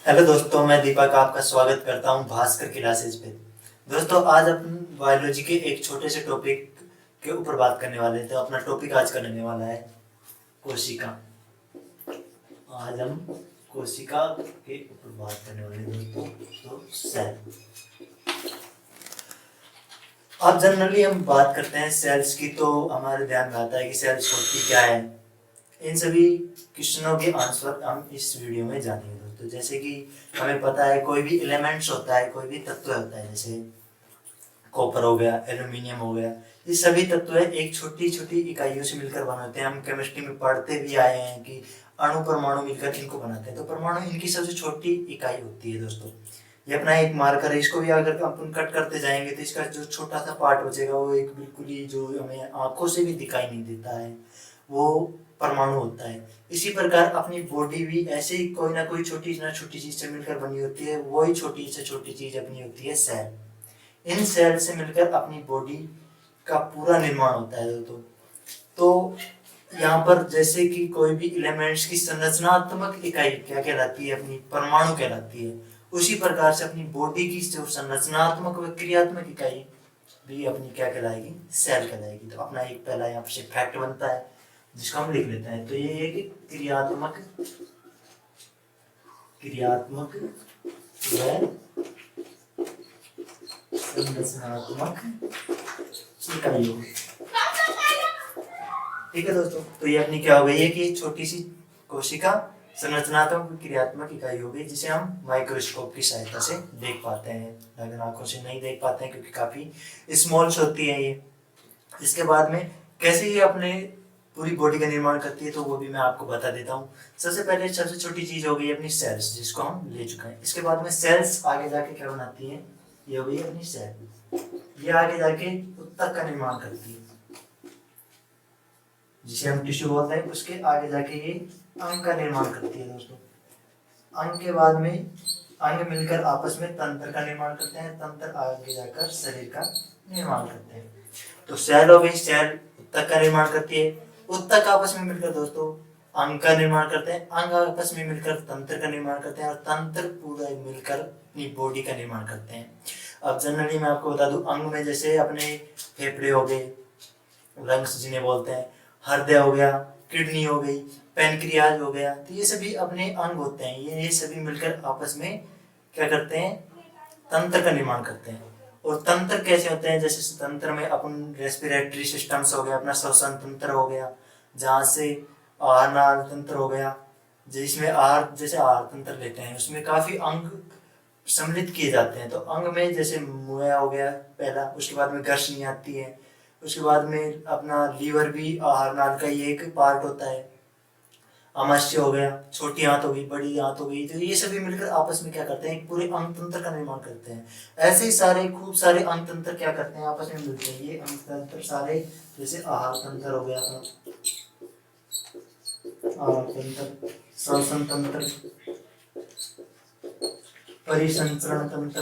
Hello दोस्तों, मैं दीपक आपका स्वागत करता हूं भास्कर क्लासेज पे। दोस्तों, आज अपन बायोलॉजी के एक छोटे से टॉपिक के ऊपर बात करने वाले हैं। तो अपना टॉपिक आज का रहने वाला है कोशिका। आज हम कोशिका के ऊपर बात करने वाले हैं दोस्तों। तो सेल, अब जनरली हम बात करते हैं सेल्स की, तो हमारे ध्यान में आता है कि सेल्स होती क्या है। इन सभी क्वेश्चनों के आंसर हम इस वीडियो में जानेंगे दोस्तों। जैसे कि हमें पता है कोई भी एलिमेंट्स होता है, कोई भी तत्व होता है, जैसे कॉपर हो गया, एल्यूमिनियम हो गया, ये सभी तत्व है एक छोटी छोटी इकाइयों से मिलकर बने होते हैं। हम केमिस्ट्री में पढ़ते भी आए हैं कि अणु परमाणु मिलकर इनको बनाते हैं। तो परमाणु इनकी सबसे छोटी इकाई होती है दोस्तों। ये अपना एक मार्कर है, इसको भी अगर अपन कट करते जाएंगे तो इसका जो छोटा सा पार्ट बचेगा वो एक बिल्कुल ही, जो हमें आंखों से भी दिखाई नहीं देता है, वो परमाणु होता है। इसी प्रकार अपनी बॉडी भी ऐसे ही कोई ना कोई छोटी ना छोटी चीज से मिलकर बनी होती है। वही छोटी से छोटी चीज अपनी होती है सेल। इन सेल से मिलकर अपनी बॉडी का पूरा निर्माण होता है दोस्तों। तो यहाँ पर जैसे कि कोई भी एलिमेंट्स की संरचनात्मक इकाई क्या कहलाती है, अपनी परमाणु कहलाती है। उसी प्रकार से अपनी बॉडी की जो संरचनात्मक व क्रियात्मक इकाई भी अपनी क्या कहलाएगी, सेल कहलाएगी। तो अपना एक पहला यहाँ पे फैक्ट बनता है जिसको हम लिख लेते हैं। तो ये है कि क्रियात्मक व संरचनात्मक इकाइयों। ठीक है दोस्तों, तो ये अपनी क्या हो गई है कि छोटी सी कोशिका संरचनात्मक क्रियात्मक इकाई हो गई, जिसे हम माइक्रोस्कोप की सहायता से देख पाते हैं। अगर आंखों से नहीं देख पाते हैं क्योंकि काफी स्मॉल्स होती है ये। इसके बाद में कैसे ये अपने पूरी बॉडी का निर्माण करती है, तो वो भी मैं आपको बता देता हूँ। सबसे पहले सबसे छोटी चीज हो गई अपनी सेल्स, जिसको हम ले चुके हैं। इसके बाद में सेल्स आगे जाके क्या बनाती है, ये हो गई अपनी सेल। ये आगे जाके ऊतक का निर्माण करती है, जिसे हम टिश्यू बोलते हैं। उसके आगे जाके ये अंग का निर्माण करती है दोस्तों। अंग के बाद में अंग मिलकर आपस में तंत्र का निर्माण करते हैं। तंत्र आगे जाकर शरीर का निर्माण करते हैं। तो सेल हो गई, सेल ऊतक का निर्माण करती है। ऊतक आपस में मिलकर दोस्तों अंग का निर्माण करते हैं। अंग आपस में मिलकर तंत्र का निर्माण करते हैं, और तंत्र पूरा मिलकर अपनी बॉडी का निर्माण करते हैं। अब जनरली मैं आपको बता दूं, अंग में जैसे अपने फेफड़े हो गए, लंग्स जिन्हें बोलते हैं, हृदय हो गया, किडनी हो गई, पेनक्रियाज हो गया, तो ये सभी अपने अंग होते हैं। ये सभी मिलकर आपस में क्या करते हैं, तंत्र का निर्माण करते हैं। और तंत्र कैसे होते हैं, जैसे तंत्र में अपन रेस्पिरेटरी सिस्टम्स हो गया, अपना श्वसन तंत्र हो गया, जहाँ से आहार नाल तंत्र हो गया, जिसमें आहार जैसे आहार तंत्र लेते हैं, उसमें काफी अंग सम्मिलित किए जाते हैं। तो अंग में जैसे मुंह हो गया पहला, उसके बाद में ग्रसनी आती है, उसके बाद में अपना लीवर भी आहार नाल का ही एक पार्ट होता है। अमाशय हो गया, छोटी आंत हो गई, बड़ी आंत हो गई, तो ये सभी मिलकर आपस में क्या करते हैं, एक पूरे अंग तंत्र का निर्माण करते हैं। ऐसे ही सारे खूब सारे अंग तंत्र क्या करते हैं, आपस में मिलते हैं। ये अंग तंत्र सारे, जैसे आहार तंत्र हो गया अपना, आहार तंत्र, श्वसन तंत्र, परिसंचरण तंत्र,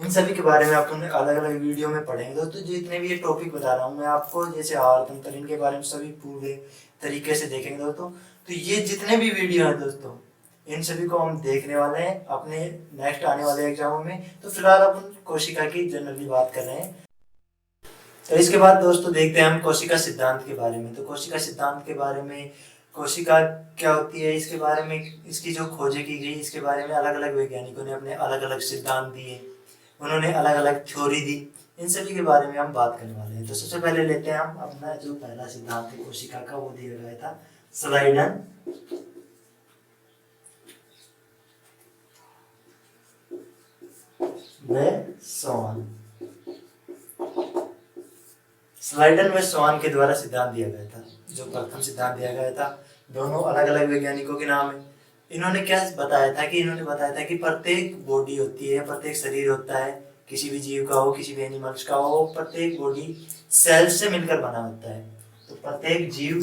इन सभी के बारे में अपन अलग अलग वीडियो में पढ़ेंगे दोस्तों। जितने भी ये टॉपिक बता रहा हूँ मैं आपको, जैसे आहार तंत्र, इनके बारे में सभी पूरे तरीके से देखेंगे दोस्तों। तो ये जितने भी वीडियो हैं दोस्तों, इन सभी को हम देखने वाले हैं अपने नेक्स्ट आने वाले एग्जामों में। तो फिलहाल अपन कोशिका की जनरली बात कर रहे हैं। तो इसके बाद दोस्तों देखते हैं हम कोशिका सिद्धांत के बारे में। तो कोशिका सिद्धांत के बारे में, कोशिका क्या होती है, इसके बारे में, इसकी जो खोजें की गई, इसके बारे में अलग अलग वैज्ञानिकों ने अपने अलग अलग सिद्धांत दिए, उन्होंने अलग अलग थ्योरी दी। इन सभी के बारे में हम बात करने वाले हैं। तो सबसे पहले लेते हैं हम अपना जो पहला सिद्धांत है कोशिका का, वो दिया गया था स्लाइडन व स्वान। स्लाइडन व स्वान के द्वारा सिद्धांत दिया गया था, जो प्रथम सिद्धांत दिया गया था। दोनों अलग अलग वैज्ञानिकों के नाम है। इन्होंने क्या बताया था कि, इन्होंने बताया था कि प्रत्येक बॉडी होती है, प्रत्येक शरीर होता है, किसी भी जीव का हो, किसी भी एनिमल्स का हो, प्रत्येक बॉडी सेल से मिलकर बना होता है। तो प्रत्येक जीव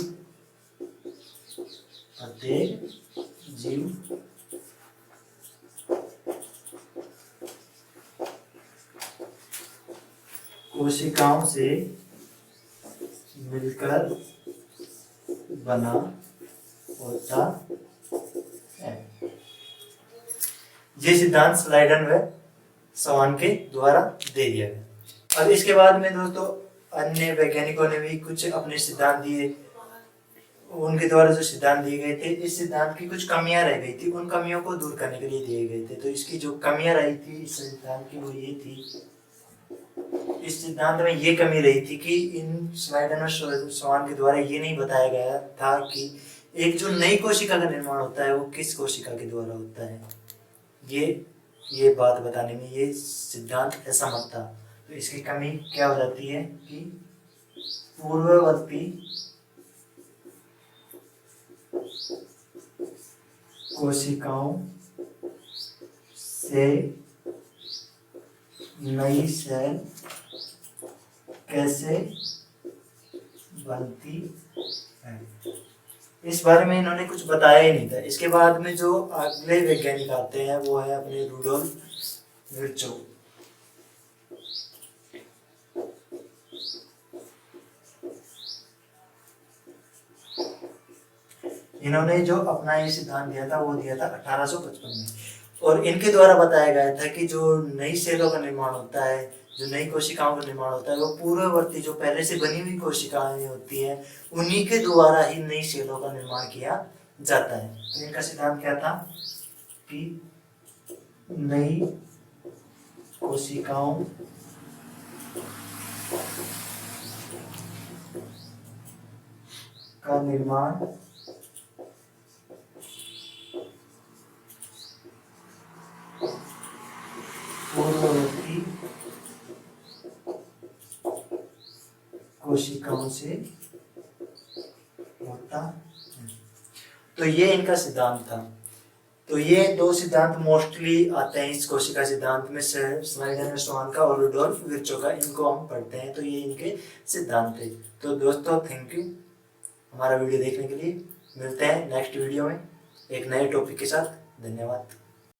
कोशिकाओं से मिलकर बना होता है। ये सिद्धांत स्लाइडन व सवान के द्वारा दे दिया गया। अब इसके बाद में दोस्तों अन्य वैज्ञानिकों ने भी कुछ अपने सिद्धांत दिए। उनके द्वारा जो सिद्धांत दिए गए थे, इस सिद्धांत की कुछ कमियां रह गई थी, उन कमियों को दूर करने के लिए दिए गए थे। तो इसकी जो कमियां रही थी इस सिद्धांत की वो ये थी, इस सिद्धांत में ये कमी रही थी कि इन स्लाइडन और सवान के द्वारा ये नहीं बताया गया था कि एक जो नई कोशिका का निर्माण होता है वो किस कोशिका के द्वारा होता है। ये बात बताने में ये सिद्धांत असमर्थ था। तो इसकी कमी क्या हो जाती है कि पूर्ववर्ती कोशिकाओं से नई सेल कैसे बनती है, इस बारे में इन्होंने कुछ बताया ही नहीं था। इसके बाद में जो अगले वैज्ञानिक आते हैं वो है अपने रुडोल्फ विर्चोव। इन्होंने जो अपना ये सिद्धांत दिया था वो दिया था 1855 में, और इनके द्वारा बताया गया था कि जो नई सेलों का निर्माण होता है, जो नई कोशिकाओं का निर्माण होता है, वो पूर्ववर्ती जो पहले से बनी हुई कोशिकाएं होती हैं उन्हीं के द्वारा ही नई सेलों का निर्माण किया जाता है। तो इनका सिद्धांत क्या था कि नई कोशिकाओं का निर्माण पूर्ववर्ती कोशिकाओं से होता है। तो ये इनका सिद्धांत था। तो ये दो सिद्धांत मोस्टली आते हैं इस कोशिका सिद्धांत में, स्लाइडन और सवान का और रुडोल्फ विर्चोव का, इनको हम पढ़ते हैं। तो ये इनके सिद्धांत थे। तो दोस्तों थैंक यू हमारा वीडियो देखने के लिए। मिलते हैं नेक्स्ट वीडियो में एक नए टॉपिक के साथ। धन्यवाद।